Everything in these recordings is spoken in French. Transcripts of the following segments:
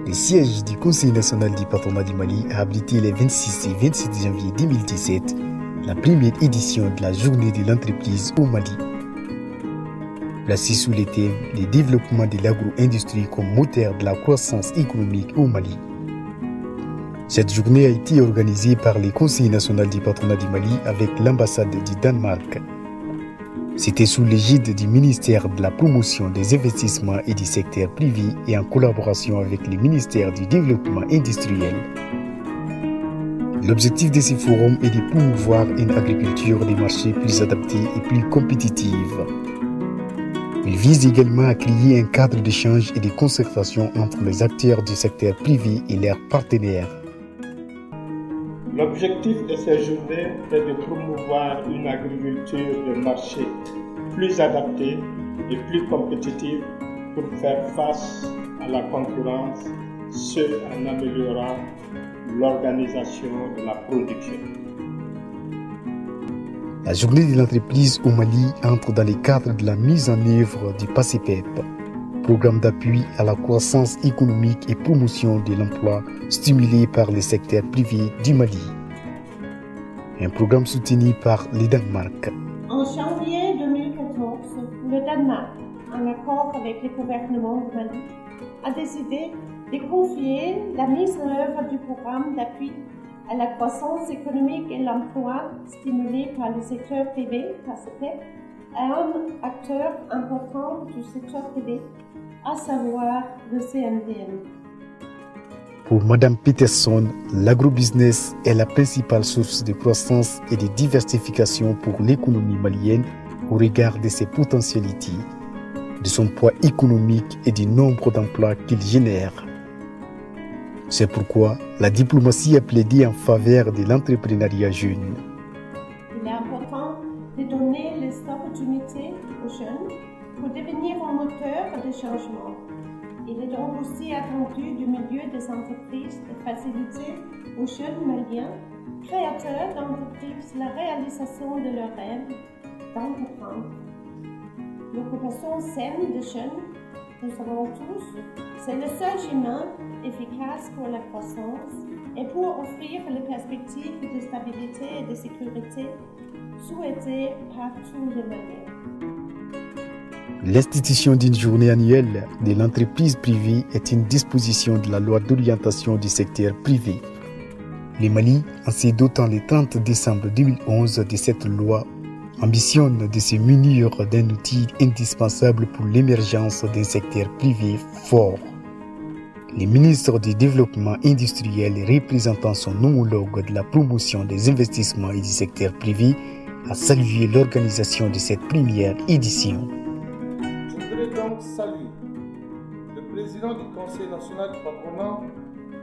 Le siège du Conseil national du patronat du Mali a abrité les 26 et 27 janvier 2017 la première édition de la journée de l'entreprise au Mali. Placée sous le thème « Le développement de l'agro-industrie comme moteur de la croissance économique au Mali ». Cette journée a été organisée par le Conseil national du patronat du Mali avec l'ambassade du Danemark. C'était sous l'égide du ministère de la promotion des investissements et du secteur privé et en collaboration avec le ministère du développement industriel. L'objectif de ce forum est de promouvoir une agriculture des marchés plus adaptée et plus compétitive. Il vise également à créer un cadre d'échange et de concertation entre les acteurs du secteur privé et leurs partenaires. L'objectif de ces journées est de promouvoir une agriculture de marché plus adaptée et plus compétitive pour faire face à la concurrence, ce en améliorant l'organisation de la production. La journée de l'entreprise au Mali entre dans le cadre de la mise en œuvre du PACEPEP, programme d'appui à la croissance économique et promotion de l'emploi stimulé par le secteur privé du Mali. Un programme soutenu par le Danemark. En janvier 2014, le Danemark, en accord avec le gouvernement du Mali, a décidé de confier la mise en œuvre du programme d'appui à la croissance économique et l'emploi stimulé par le secteur privé, PACEPEP, à un acteur important du secteur privé, à savoir le CNDM. Pour Mme Peterson, l'agrobusiness est la principale source de croissance et de diversification pour l'économie malienne au regard de ses potentialités, de son poids économique et du nombre d'emplois qu'il génère. C'est pourquoi la diplomatie a plaidé en faveur de l'entrepreneuriat jeune. Il est important de donner les opportunités aux jeunes pour devenir un moteur de changement. Il est donc aussi attendu du milieu des entreprises de faciliter aux jeunes maliens, créateurs d'entreprises, la réalisation de leurs rêves d'entreprendre. L'occupation saine des jeunes, nous savons tous, c'est le seul chemin efficace pour la croissance et pour offrir les perspectives de stabilité et de sécurité souhaitées par tous les Maliens. L'institution d'une journée annuelle de l'entreprise privée est une disposition de la loi d'orientation du secteur privé. Le Mali, en se dotant le 30 décembre 2011 de cette loi, ambitionne de se munir d'un outil indispensable pour l'émergence d'un secteur privé fort. Le ministre du Développement industriel représentant son homologue de la promotion des investissements et du secteur privé a salué l'organisation de cette première édition. Donc saluer le président du Conseil national du patronat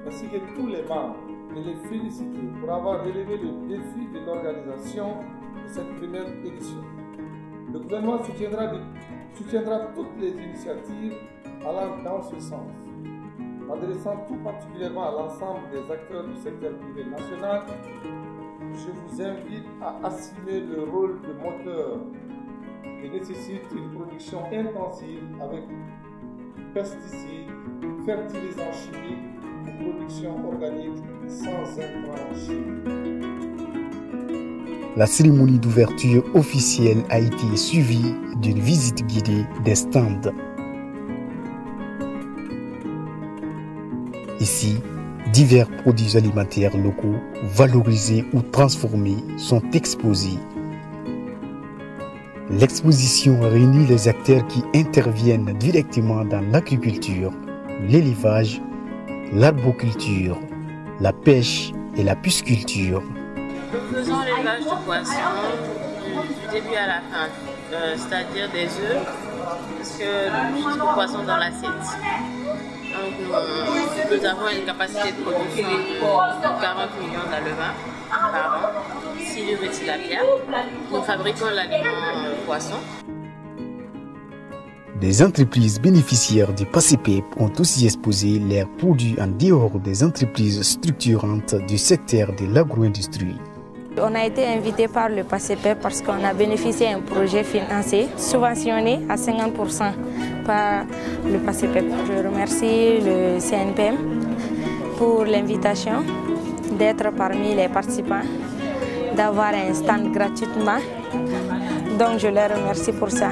ainsi que tous les membres et les féliciter pour avoir relevé le défi de l'organisation de cette première édition. Le gouvernement soutiendra toutes les initiatives allant dans ce sens, adressant tout particulièrement à l'ensemble des acteurs du secteur privé national. Je vous invite à assumer le rôle de moteur qui nécessite une production intensive avec pesticides, fertilisants chimiques ou production organique sans intrants chimiques. La cérémonie d'ouverture officielle a été suivie d'une visite guidée des stands. Ici, divers produits alimentaires locaux, valorisés ou transformés, sont exposés. L'exposition réunit les acteurs qui interviennent directement dans l'agriculture, l'élevage, l'arboriculture, la pêche et la pisciculture. Nous faisons l'élevage de poissons du début à la fin, c'est-à-dire des œufs, puisque nous poissons dans l'assiette. Donc nous avons une capacité de production de 40 millions d'alevins par an, silure et tilapia. Nous fabriquons l'aliment poisson. Des entreprises bénéficiaires du PACEPEP ont aussi exposé leurs produits en dehors des entreprises structurantes du secteur de l'agro-industrie. On a été invité par le PACEPEP parce qu'on a bénéficié d'un projet financier subventionné à 50% par le PACEPEP. Je remercie le CNPM pour l'invitation d'être parmi les participants, d'avoir un stand gratuitement. Donc je les remercie pour ça.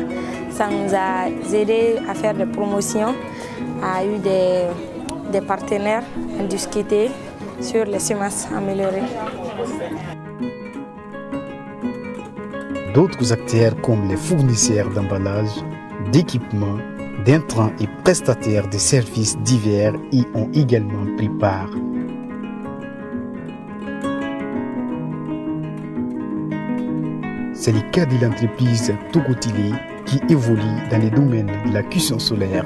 Ça nous a aidé à faire des promotions, à eu des partenaires à discuter sur les semences améliorées. D'autres acteurs comme les fournisseurs d'emballage, d'équipements, d'intrants et prestataires de services divers y ont également pris part. C'est le cas de l'entreprise Togotilé qui évolue dans les domaines de la cuisson solaire.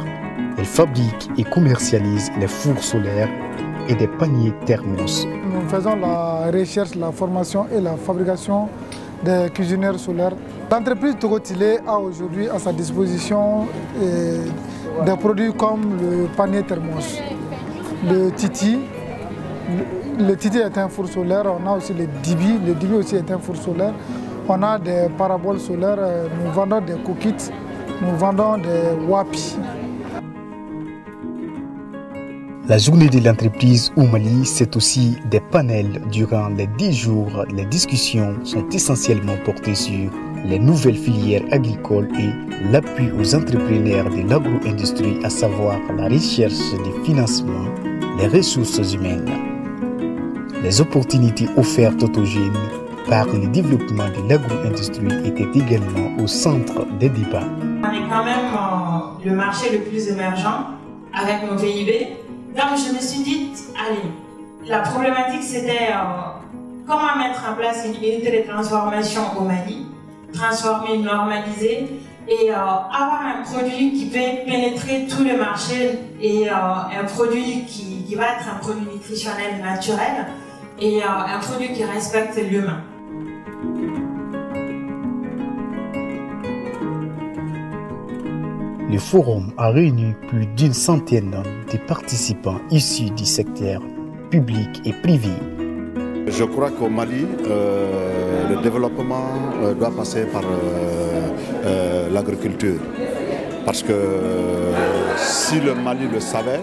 Elle fabrique et commercialise les fours solaires et des paniers thermos. Nous faisons la recherche, la formation et la fabrication des cuisinières solaires. L'entreprise Togotilé a aujourd'hui à sa disposition des produits comme le panier thermos, le titi. Le titi est un four solaire, on a aussi le dibi aussi est un four solaire. On a des paraboles solaires, nous vendons des cookits, nous vendons des wapi. La journée de l'entreprise au Mali, c'est aussi des panels. Durant les 10 jours, les discussions sont essentiellement portées sur les nouvelles filières agricoles et l'appui aux entrepreneurs de l'agro-industrie, à savoir la recherche des financements, les ressources humaines. Les opportunités offertes aux jeunes par le développement de l'agro-industrie étaient également au centre des débats. On est quand même le marché le plus émergent avec nos PIB. Donc je me suis dit, allez, la problématique c'était comment mettre en place une unité de transformation au Mali, transformer, normaliser et avoir un produit qui peut pénétrer tout le marché et un produit qui va être un produit nutritionnel naturel et un produit qui respecte l'humain. Le forum a réuni plus d'une centaine de participants issus du secteur public et privé. Je crois qu'au Mali, le développement doit passer par l'agriculture. Parce que si le Mali le savait,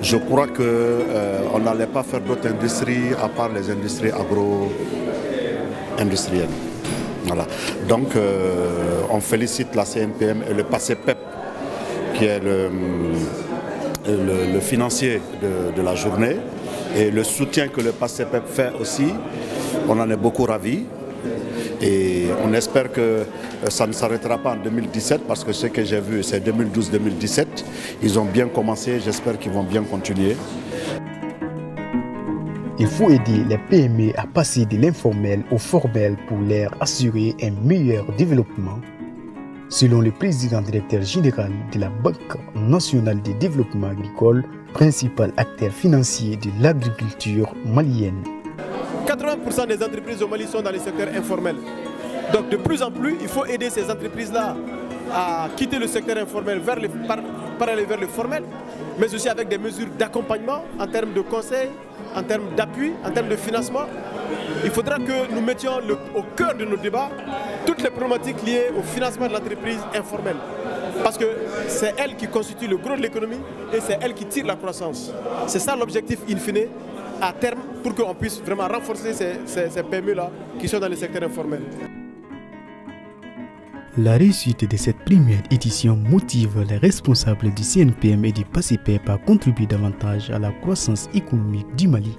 je crois qu'on n'allait pas faire d'autres industries à part les industries agro-industrielles. Voilà. Donc on félicite la CNPM et le PACEPEP qui est le financier de la journée, et le soutien que le PACEPEP fait aussi, on en est beaucoup ravis. Et on espère que ça ne s'arrêtera pas en 2017 parce que ce que j'ai vu c'est 2012-2017. Ils ont bien commencé, j'espère qu'ils vont bien continuer. Il faut aider les PME à passer de l'informel au formel pour leur assurer un meilleur développement. Selon le président directeur général de la Banque nationale de développement agricole, principal acteur financier de l'agriculture malienne. 80% des entreprises au Mali sont dans le secteur informel. Donc de plus en plus, il faut aider ces entreprises-là à quitter le secteur informel par aller vers le formel, mais aussi avec des mesures d'accompagnement en termes de conseil, en termes d'appui, en termes de financement. Il faudra que nous mettions au cœur de nos débats toutes les problématiques liées au financement de l'entreprise informelle. Parce que c'est elle qui constitue le gros de l'économie et c'est elle qui tire la croissance. C'est ça l'objectif in fine à terme pour qu'on puisse vraiment renforcer ces PME-là qui sont dans le secteur informel. La réussite de cette première édition motive les responsables du CNPM et du PACEPEP à contribuer davantage à la croissance économique du Mali.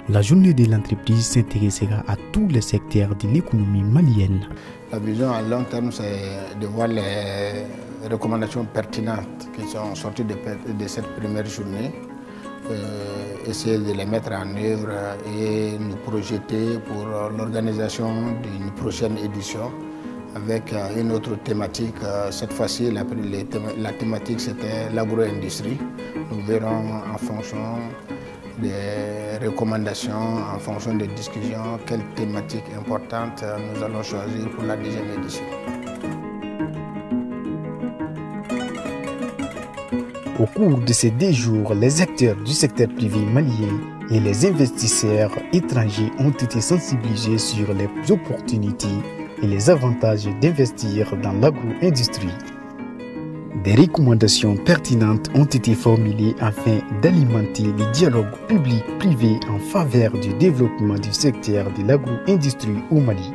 La journée de l'entreprise s'intéressera à tous les secteurs de l'économie malienne. La vision à long terme, c'est de voir les recommandations pertinentes qui sont sorties de cette première journée, essayer de les mettre en œuvre et nous projeter pour l'organisation d'une prochaine édition avec une autre thématique. Cette fois-ci, la thématique c'était l'agro-industrie. Nous verrons en fonction des recommandations, en fonction des discussions, quelle thématique importante nous allons choisir pour la deuxième édition. Au cours de ces 10 jours, les acteurs du secteur privé malien et les investisseurs étrangers ont été sensibilisés sur les opportunités et les avantages d'investir dans l'agro-industrie. Des recommandations pertinentes ont été formulées afin d'alimenter les dialogues publics-privés en faveur du développement du secteur de l'agro-industrie au Mali.